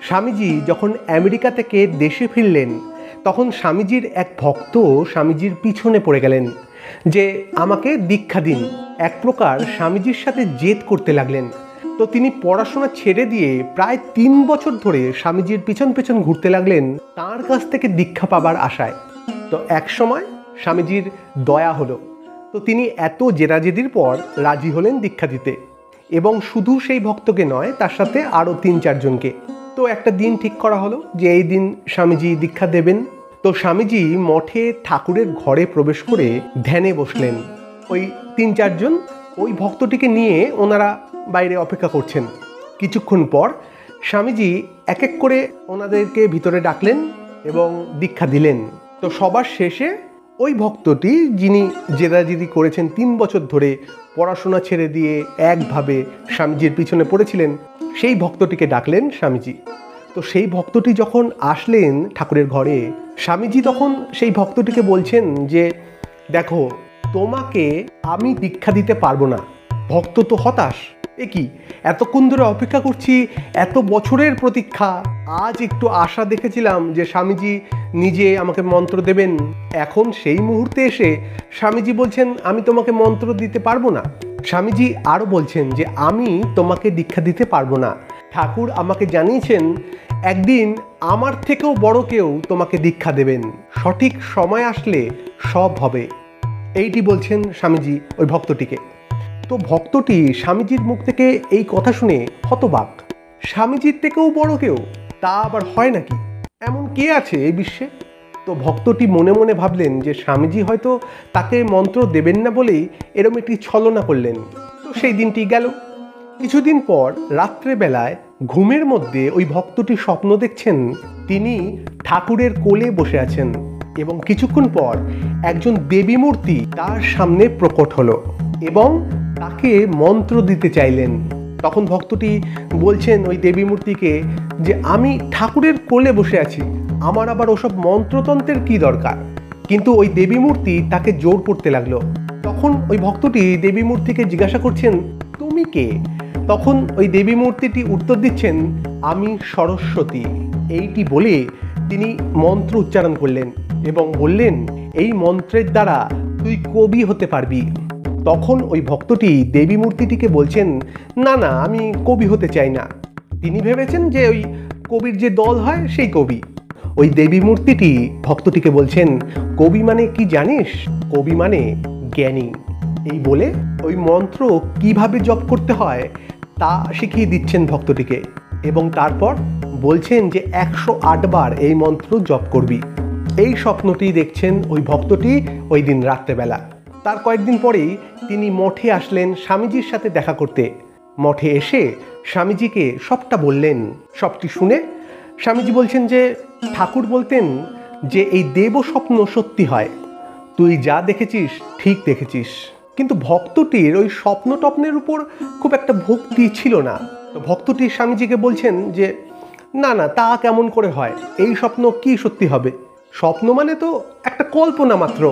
স্বামীজি যখন আমেরিকা থেকে দেশে ফিরলেন তখন স্বামীজির এক ভক্ত স্বামীজির পিছনে পড়ে গেলেন যে আমাকে দীক্ষা দিন। এক প্রকার স্বামীজির সাথে জেদ করতে লাগলেন। তো তিনি পড়াশোনা ছেড়ে দিয়ে প্রায় 3 বছর ধরে স্বামীজির পিছন পিছন ঘুরতে লাগলেন তার কাছ থেকে দীক্ষা পাবার আশায়। তো এক সময় স্বামীজির দয়া হলো, তো তিনি এত জেদাজেদির পর রাজি হলেন দীক্ষা দিতে, এবং শুধু সেই ভক্তকে নয়, তার সাথে আরও 3-4 জনকে। তো একটা দিন ঠিক করা হলো যে এই দিন স্বামীজি দীক্ষা দেবেন। তো স্বামীজি মঠে ঠাকুরের ঘরে প্রবেশ করে ধ্যানে বসলেন। ওই 3-4 জন ওই ভক্তটিকে নিয়ে ওনারা বাইরে অপেক্ষা করছেন। কিছুক্ষণ পর স্বামীজি এক এক করে ওনাদেরকে ভিতরে ডাকলেন এবং দীক্ষা দিলেন। তো সবার শেষে ওই ভক্তটি, যিনি জেদাজেদি করেছেন 3 বছর ধরে, পড়াশোনা ছেড়ে দিয়ে একভাবে স্বামীজির পিছনে পড়েছিলেন, সেই ভক্তটিকে ডাকলেন স্বামীজি। তো সেই ভক্তটি যখন আসলেন ঠাকুরের ঘরে, স্বামীজি তখন সেই ভক্তটিকে বলছেন যে দেখো, তোমাকে আমি দীক্ষা দিতে পারবো না। ভক্ত তো হতাশ, এ কি, এতক্ষণ ধরে অপেক্ষা করছি, এত বছরের প্রতীক্ষা, আজ একটু আশা দেখেছিলাম যে স্বামীজি নিজে আমাকে মন্ত্র দেবেন, এখন সেই মুহূর্তে এসে স্বামীজি বলছেন আমি তোমাকে মন্ত্র দিতে পারবো না। স্বামীজি আরও বলছেন যে আমি তোমাকে দীক্ষা দিতে পারবো না। ঠাকুর আমাকে জানিয়েছেন একদিন আমার থেকেও বড় কেউ তোমাকে দীক্ষা দেবেন, সঠিক সময় আসলে সব হবে। এইটি বলছেন স্বামীজি ওই ভক্তটিকে। তো ভক্তটি স্বামীজির মুখ থেকে এই কথা শুনে হতবাক। স্বামীজির থেকেও বড় কেউ, তা আবার হয় নাকি? এমন কে আছে এই বিশ্বে? তো ভক্তটি মনে মনে ভাবলেন যে স্বামীজি হয়তো তাকে মন্ত্র দেবেন না বলেই এরম একটি ছলনা করলেন। তো সেই দিনটি গেল। কিছুদিন পর রাত্রেবেলায় ঘুমের মধ্যে ওই ভক্তটি স্বপ্ন দেখছেন তিনি ঠাকুরের কোলে বসে আছেন, এবং কিছুক্ষণ পর একজন দেবী মূর্তি তার সামনে প্রকট হলো এবং তাকে মন্ত্র দিতে চাইলেন। তখন ভক্তটি বলছেন ওই দেবী মূর্তিকে যে আমি ঠাকুরের কোলে বসে আছি, আমার আবার ওসব মন্ত্রতন্ত্রের কি দরকার। কিন্তু ওই দেবী মূর্তি তাকে জোর করতে লাগলো। তখন ওই ভক্তটি দেবী মূর্তিকে জিজ্ঞাসা করছেন তুমি কে? তখন ওই দেবী মূর্তিটি উত্তর দিচ্ছেন আমি সরস্বতী। এইটি বলে তিনি মন্ত্র উচ্চারণ করলেন এবং বললেন এই মন্ত্রের দ্বারা তুই কবি হতে পারবি। তখন ওই ভক্তটি দেবী মূর্তিটিকে বলছেন না না, আমি কবি হতে চাই না। তিনি ভেবেছেন যে ওই কবির যে দল হয় সেই কবি। ওই দেবী মূর্তিটি ভক্তটিকে বলছেন কবি মানে কি জানিস? কবি মানে জ্ঞানী। এই বলে ওই মন্ত্র কিভাবে জপ করতে হয় তা শিখিয়ে দিচ্ছেন ভক্তটিকে, এবং তারপর বলছেন যে 108 বার এই মন্ত্র জপ করবি। এই স্বপ্নটি দেখছেন ওই ভক্তটি ওই দিন রাত্রেবেলা। তার কয়েকদিন পরেই তিনি মঠে আসলেন স্বামীজির সাথে দেখা করতে। মঠে এসে স্বামীজিকে সবটা বললেন। সবটি শুনে স্বামীজি বলছেন যে ঠাকুর বলতেন যে এই দেব স্বপ্ন সত্যি হয়, তুই যা দেখেছিস ঠিক দেখেছিস। কিন্তু ভক্তটির ওই স্বপ্ন টপ্নের উপর খুব একটা ভক্তি ছিল না। তো ভক্তটি স্বামীজিকে বলছেন যে না না, তা কেমন করে হয়, এই স্বপ্ন কি সত্যি হবে? স্বপ্ন মানে তো একটা কল্পনা মাত্র।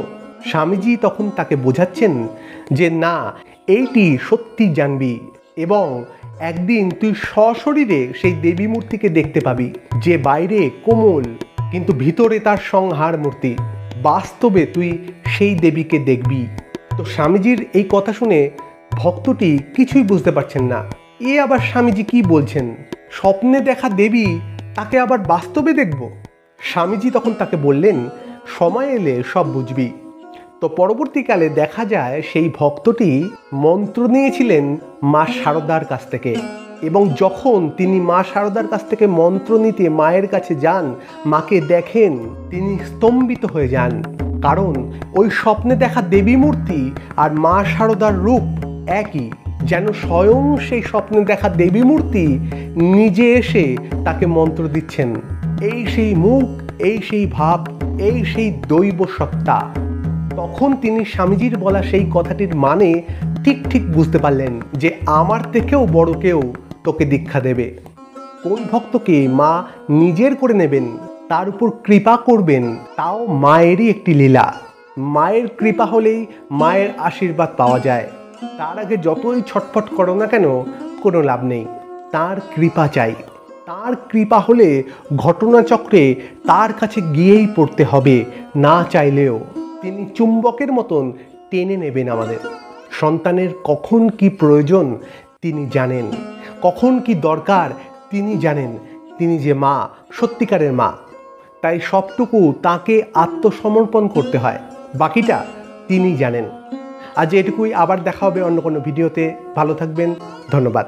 স্বামীজি তখন তাকে বোঝাচ্ছেন যে না, এইটি সত্যি জানবি, এবং একদিন তুই সশরীরে সেই দেবী মূর্তিকে দেখতে পাবি, যে বাইরে কোমল কিন্তু ভিতরে তার সংহার মূর্তি। বাস্তবে তুই সেই দেবীকে দেখবি। তো স্বামীজির এই কথা শুনে ভক্তটি কিছুই বুঝতে পারছেন না। এ আবার স্বামীজি কি বলছেন? স্বপ্নে দেখা দেবী তাকে আবার বাস্তবে দেখব? স্বামীজি তখন তাকে বললেন সময় এলে সব বুঝবি। তো পরবর্তীকালে দেখা যায় সেই ভক্তটি মন্ত্র নিয়েছিলেন মা শারদার কাছ থেকে, এবং যখন তিনি মা শারদার কাছ থেকে মন্ত্র নিতে মায়ের কাছে যান, মাকে দেখেন, তিনি স্তম্ভিত হয়ে যান। কারণ ওই স্বপ্নে দেখা দেবী মূর্তি আর মা শারদার রূপ একই, যেন স্বয়ং সেই স্বপ্নে দেখা দেবী মূর্তি নিজে এসে তাকে মন্ত্র দিচ্ছেন। এই সেই মুখ, এই সেই ভাব, এই সেই দৈব সত্তা। তখন তিনি স্বামীজির বলা সেই কথাটির মানে ঠিক ঠিক বুঝতে পারলেন যে আমার থেকেও বড় কেউ তোকে দীক্ষা দেবে। কোন ভক্তকে মা নিজের করে নেবেন, তার উপর কৃপা করবেন, তাও মায়েরই একটি লীলা। মায়ের কৃপা হলেই মায়ের আশীর্বাদ পাওয়া যায়। তার আগে যতই ছটফট করো না কেন, কোনো লাভ নেই, তার কৃপা চাই। তার কৃপা হলে ঘটনাচক্রে তার কাছে গিয়েই পড়তে হবে, না চাইলেও। তিনি চুম্বকের মতন টেনে নেবেন আমাদের। সন্তানের কখন কি প্রয়োজন তিনি জানেন, কখন কি দরকার তিনি জানেন। তিনি যে মা, সত্যিকারের মা, তাই সবটুকু তাকে আত্মসমর্পণ করতে হয়, বাকিটা তিনি জানেন। আজ এটুকুই, আবার দেখা হবে অন্য কোনো ভিডিওতে। ভালো থাকবেন, ধন্যবাদ।